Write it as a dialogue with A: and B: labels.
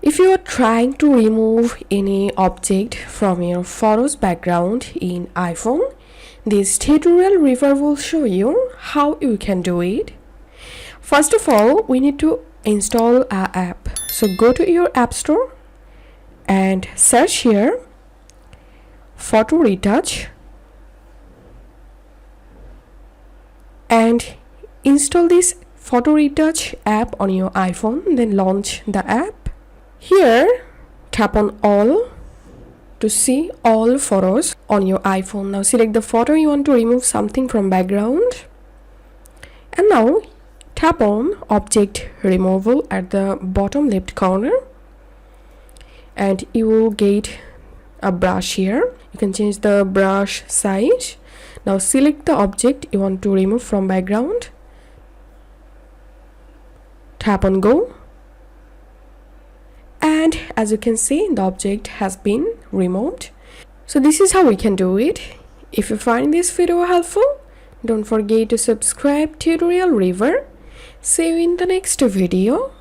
A: If you are trying to remove any object from your photos background in iPhone, this tutorial river will show you how you can do it. First of all, we need to install an app. So go to your app store and search here photo retouch and install this photo retouch app on your iPhone, then launch the app. Here tap on all to see all photos on your iPhone. Now select the photo you want to remove something from background, and now tap on object removal at the bottom left corner and you will get a brush here. You can change the brush size. Now select the object you want to remove from background, tap on go, and as you can see the object has been removed. So this is how we can do it. If you find this video helpful, don't forget to subscribe Tutorial River. See you in the next video.